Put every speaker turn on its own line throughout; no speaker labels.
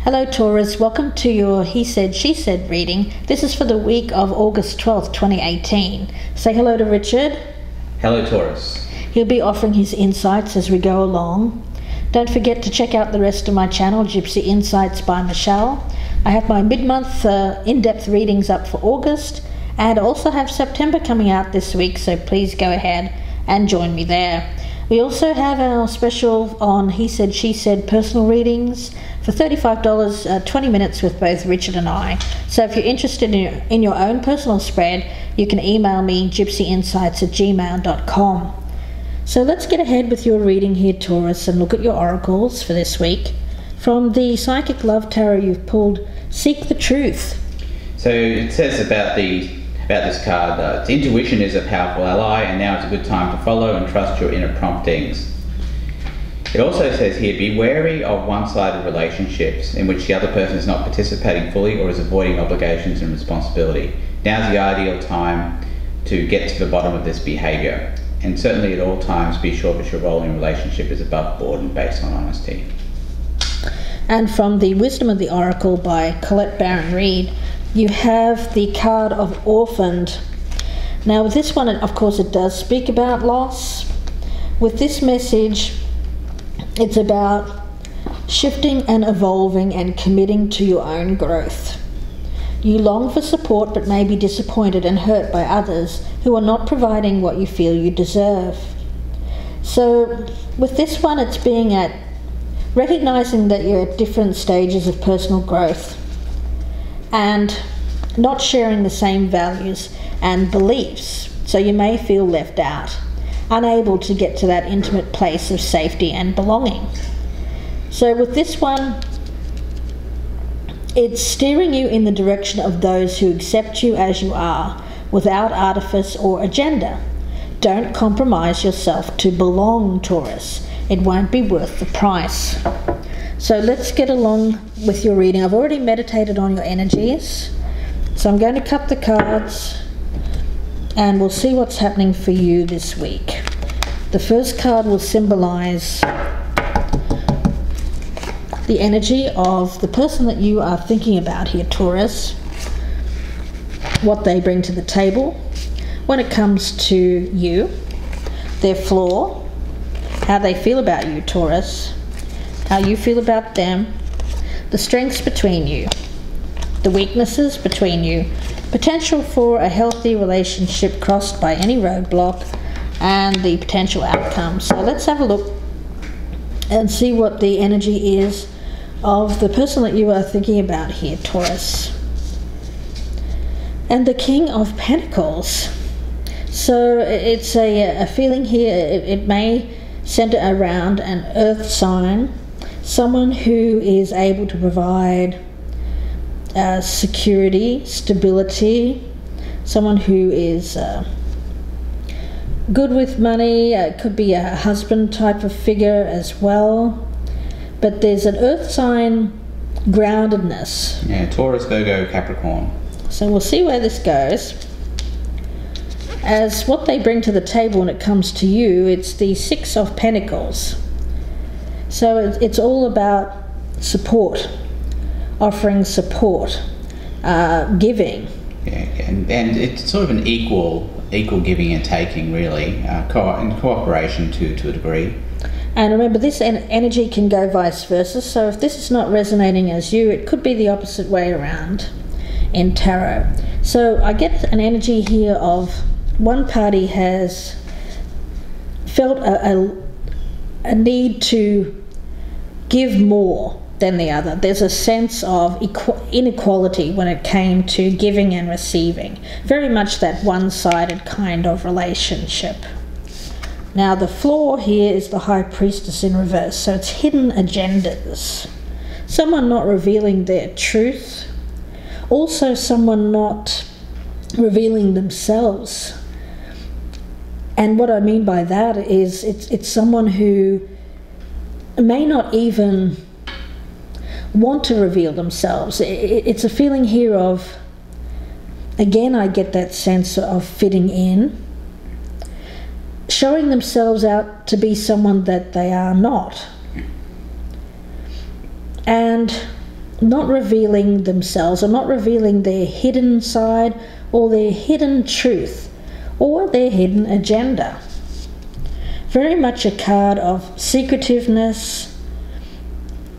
Hello Taurus, welcome to your He Said, She Said reading. This is for the week of August 12th, 2018. Say hello to Richard.
Hello Taurus.
He'll be offering his insights as we go along. Don't forget to check out the rest of my channel, Gypsy Insights by Michelle. I have my mid-month in-depth readings up for August and also have September coming out this week, so please go ahead and join me there. We also have our special on He Said, She Said personal readings for $35, 20 minutes with both Richard and I. So if you're interested in your own personal spread, you can email me gypsyinsights@gmail.com. So let's get ahead with your reading here, Taurus, and look at your oracles for this week. From the Psychic Love Tarot, you've pulled Seek the Truth.
So it says about this card, its intuition is a powerful ally, and now is a good time to follow and trust your inner promptings. It also says here, be wary of one-sided relationships in which the other person is not participating fully or is avoiding obligations and responsibility. Now's the ideal time to get to the bottom of this behaviour. And certainly at all times, be sure that your role in a relationship is above board and based on honesty.
And from the Wisdom of the Oracle by Colette Baron Reid, you have the card of Orphaned. Now with this one, of course, it does speak about loss. With this message, it's about shifting and evolving and committing to your own growth. You long for support but may be disappointed and hurt by others who are not providing what you feel you deserve. So with this one, it's being at recognizing that you're at different stages of personal growth and not sharing the same values and beliefs. So you may feel left out, unable to get to that intimate place of safety and belonging. So with this one, it's steering you in the direction of those who accept you as you are, without artifice or agenda. Don't compromise yourself to belong, Taurus. It won't be worth the price. So let's get along with your reading. I've already meditated on your energies, so I'm going to cut the cards and we'll see what's happening for you this week. The first card will symbolize the energy of the person that you are thinking about here, Taurus, what they bring to the table when it comes to you, their flaw, how they feel about you, Taurus, how you feel about them, the strengths between you, the weaknesses between you, potential for a healthy relationship crossed by any roadblock, and the potential outcome. So let's have a look and see what the energy is of the person that you are thinking about here, Taurus. And the King of Pentacles. So it's a feeling here, it may center around an earth sign, someone who is able to provide security, stability, someone who is good with money. It could be a husband type of figure as well. But there's an earth sign groundedness.
Yeah, Taurus, Virgo, Capricorn.
So we'll see where this goes. As what they bring to the table when it comes to you, it's the Six of Pentacles. So it's all about support, offering support, giving.
Yeah, and it's sort of an equal giving and taking, really, in cooperation to a degree.
And remember, this energy can go vice versa. So if this is not resonating as you, it could be the opposite way around in tarot. So I get an energy here of one party has felt a need to give more than the other. There's a sense of inequality when it came to giving and receiving. Very much that one-sided kind of relationship. Now the flaw here is the High Priestess in reverse, so it's hidden agendas. Someone not revealing their truth. Also someone not revealing themselves. And what I mean by that is it's someone who may not even want to reveal themselves. It's a feeling here of, again, I get that sense of fitting in, showing themselves out to be someone that they are not. And not revealing themselves, or not revealing their hidden side or their hidden truth or their hidden agenda. Very much a card of secretiveness,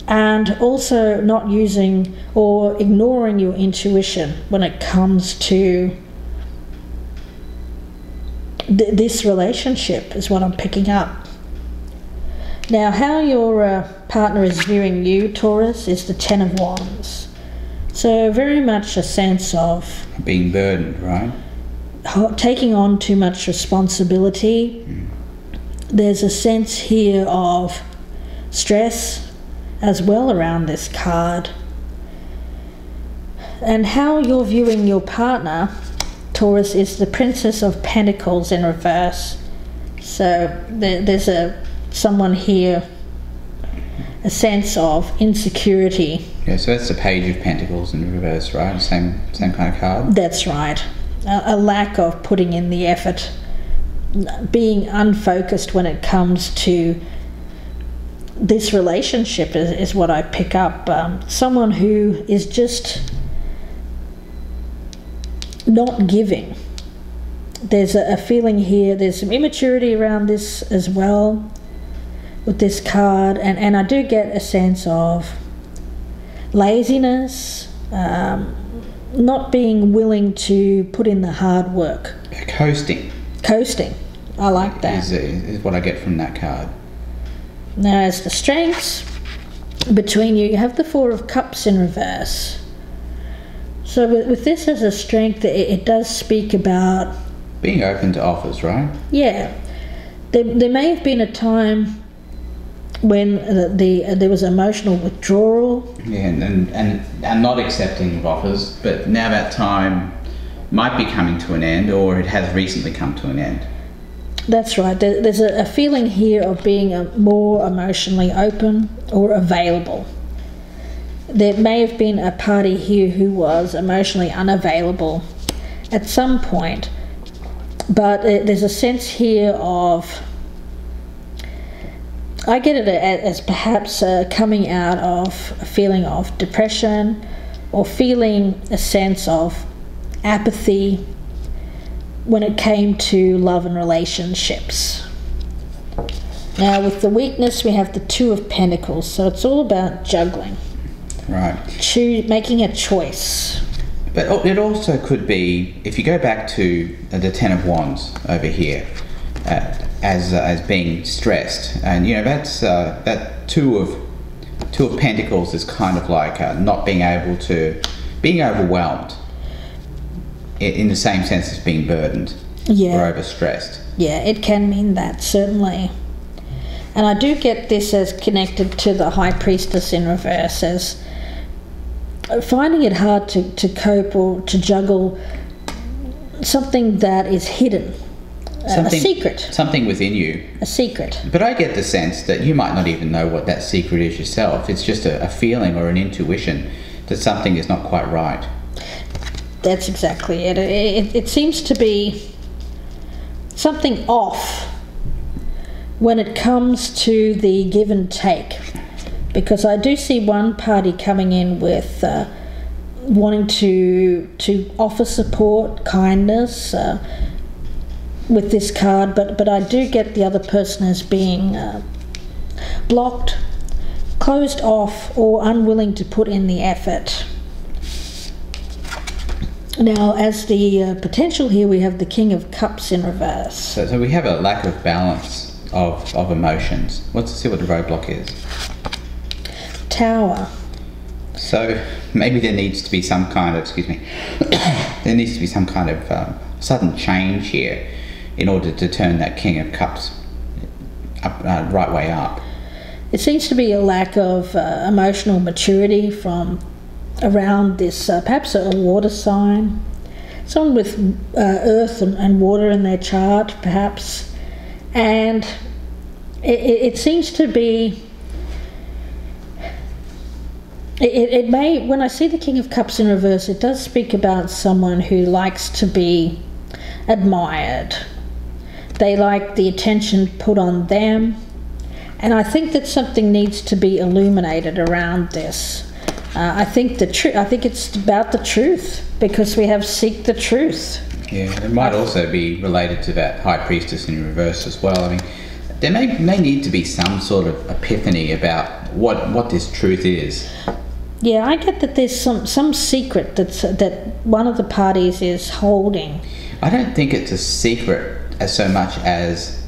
and also not using or ignoring your intuition when it comes to this relationship is what I'm picking up. Now, how your partner is viewing you, Taurus, is the Ten of Wands. So very much a sense of
being burdened, right?
Taking on too much responsibility. There's a sense here of stress as well around this card. And how you're viewing your partner, Taurus, is the Princess of Pentacles in reverse. So there's someone here, a sense of insecurity.
Yeah, so that's the Page of Pentacles in reverse, right? Same kind of card?
That's right. A lack of putting in the effort, being unfocused when it comes to this relationship is what I pick up. Someone who is just not giving. There's a feeling here, there's some immaturity around this as well with this card, and I do get a sense of laziness, not being willing to put in the hard work.
Coasting.
I like that.
Is what I get from that card.
Now, as the strengths between you have the Four of Cups in reverse. So with this as a strength, it does speak about
being open to offers, right?
Yeah. There may have been a time when there was emotional withdrawal.
Yeah, and not accepting of offers, but now that time might be coming to an end, or it has recently come to an end.
That's right. There's a feeling here of being more emotionally open or available. There may have been a party here who was emotionally unavailable at some point, but there's a sense here of, I get it as perhaps coming out of a feeling of depression, or feeling a sense of apathy when it came to love and relationships. Now, with the weakness, we have the Two of Pentacles, so it's all about juggling.
Right.
Making a choice.
But it also could be, if you go back to the Ten of Wands over here, as being stressed, and that's that Two of Pentacles is kind of like not being able to, being overwhelmed, in the same sense as being burdened, or overstressed. Yeah,
it can mean that, certainly. And I do get this as connected to the High Priestess in reverse, as finding it hard to cope or to juggle something that is hidden. A secret.
Something within you.
A secret.
But I get the sense that you might not even know what that secret is yourself. It's just a feeling or an intuition that something is not quite right.
That's exactly it. It seems to be something off when it comes to the give and take. Because I do see one party coming in with wanting to offer support, kindness, with this card, but I do get the other person as being blocked, closed off, or unwilling to put in the effort. Now, as the potential here, we have the King of Cups in reverse.
So we have a lack of balance of emotions. Let's see what the roadblock is.
Tower.
So maybe there needs to be some kind of, there needs to be some kind of sudden change here in order to turn that King of Cups up, right way up.
It seems to be a lack of emotional maturity from around this, perhaps a water sign, someone with earth and water in their chart, perhaps, and it seems to be, it may, when I see the King of Cups in reverse, it does speak about someone who likes to be admired. They like the attention put on them, and I think that something needs to be illuminated around this. I think it's about the truth, because we have seek the truth.
Yeah, it might also be related to that High Priestess in reverse as well. I mean, there may need to be some sort of epiphany about what this truth is.
Yeah, I get that there's some secret that one of the parties is holding.
I don't think it's a secret as so much as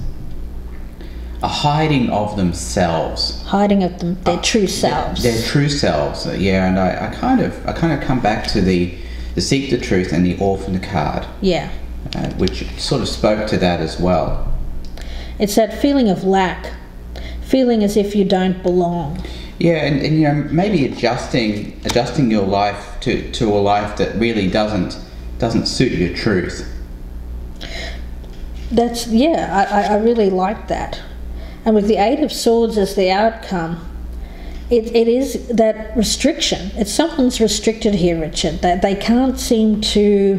a hiding of themselves.
Hiding of their true selves.
Their true selves, yeah. And I kind of come back to the seek the truth and the orphan card.
Yeah.
Which sort of spoke to that as well.
It's that feeling of lack, feeling as if you don't belong.
Yeah, and you know, maybe adjusting your life to a life that really doesn't suit your truth.
I really like that. And with the Eight of Swords as the outcome, it is that restriction. It's someone's restricted here, Richard. That they can't seem to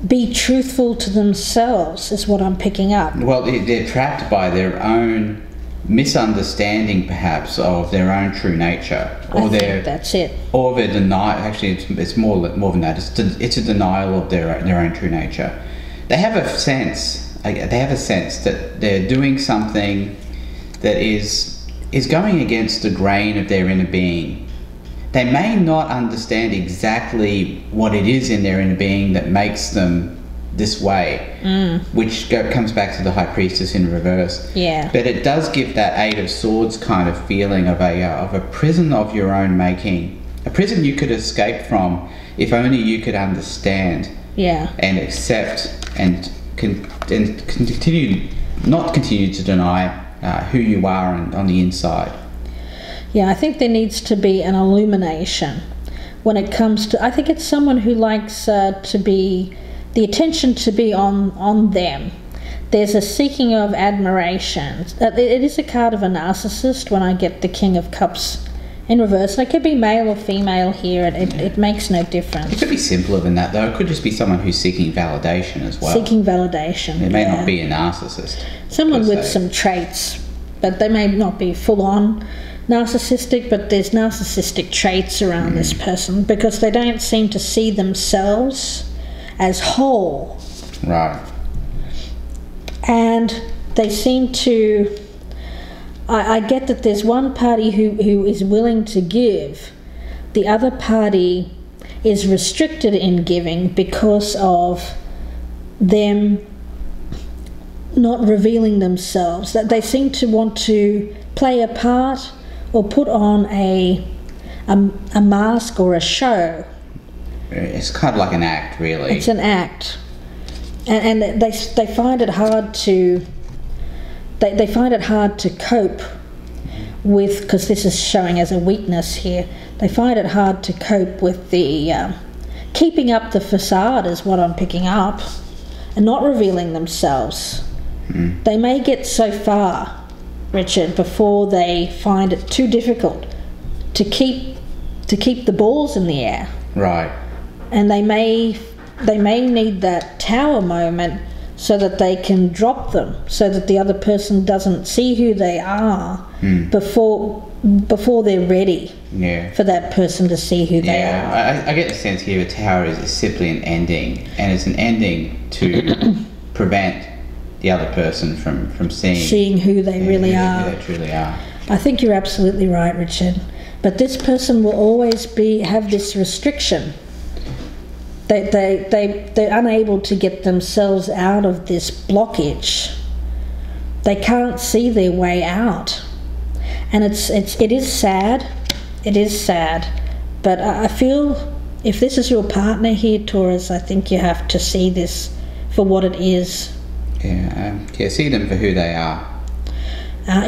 be truthful to themselves, is what I'm picking up.
Well, they're trapped by their own misunderstanding, perhaps, of their own true nature, or
I think that's it.
Or their denial. Actually, it's more than that. It's a denial of their own true nature. They have a sense. They have a sense that they're doing something that is going against the grain of their inner being. They may not understand exactly what it is in their inner being that makes them this way, which comes back to the High Priestess in reverse.
Yeah.
But it does give that Eight of Swords kind of feeling of a prison of your own making, a prison you could escape from if only you could understand.
Yeah.
And accept and continue to deny who you are on the inside.
Yeah, I think there needs to be an illumination when it comes to. I think it's someone who likes to be the attention to be on them. There's a seeking of admiration. It is a card of a narcissist when I get the King of Cups in reverse. And it could be male or female here. It makes no difference.
It could be simpler than that, though. It could just be someone who's seeking validation as well.
Seeking validation.
It may not be a narcissist.
Someone with some traits, but they may not be full-on narcissistic, but there's narcissistic traits around this person, because they don't seem to see themselves as whole.
Right.
And they seem to... I get that there's one party who is willing to give. The other party is restricted in giving because of them not revealing themselves. That they seem to want to play a part or put on a mask or a show.
It's kind of like an act, really.
It's an act. And they find it hard to... They find it hard to cope with, because this is showing as a weakness here, they find it hard to cope with the keeping up the facade, is what I'm picking up, and not revealing themselves. They may get so far, Richard, before they find it too difficult to keep the balls in the air.
Right. And
they may need that tower moment so that they can drop them, so that the other person doesn't see who they are before they're ready for that person to see who they are.
I get the sense here a tower is simply an ending, and it's an ending to prevent the other person from seeing
who they really are.
Who they truly are.
I think you're absolutely right, Richard. But this person will always have this restriction. They're unable to get themselves out of this blockage. They can't see their way out, and it is sad. It is sad, but I feel if this is your partner here, Taurus, I think you have to see this for what it is.
See them for who they are.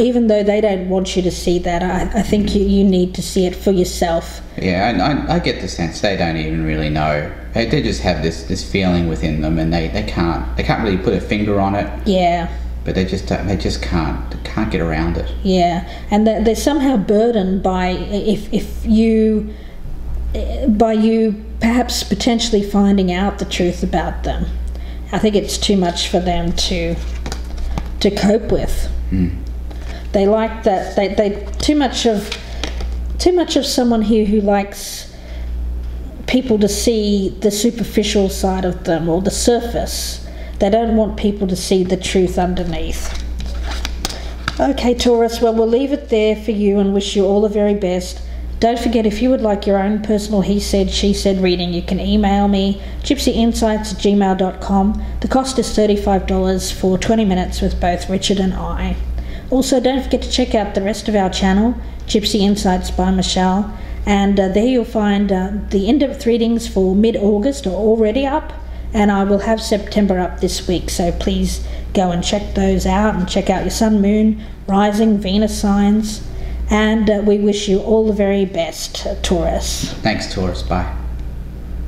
Even though they don't want you to see that, I think you need to see it for yourself.
Yeah, and I get the sense they don't even really know. They just have this feeling within them, and they can't really put a finger on it.
Yeah.
But they just can't get around it.
Yeah, and they're somehow burdened by you perhaps potentially finding out the truth about them. I think it's too much for them to cope with. They like that. They too much of someone here who likes people to see the superficial side of them, or the surface. They don't want people to see the truth underneath. Okay, Taurus, well, we'll leave it there for you and wish you all the very best. Don't forget, if you would like your own personal he said, she said reading, you can email me, gypsyinsights@gmail.com. The cost is $35 for 20 minutes with both Richard and I. Also, don't forget to check out the rest of our channel, Gypsy Insights by Michelle, and there you'll find the in-depth readings for mid-August are already up, and I will have September up this week, so please go and check those out, and check out your sun, moon, rising, Venus signs, and we wish you all the very best, Taurus.
Thanks, Taurus. Bye.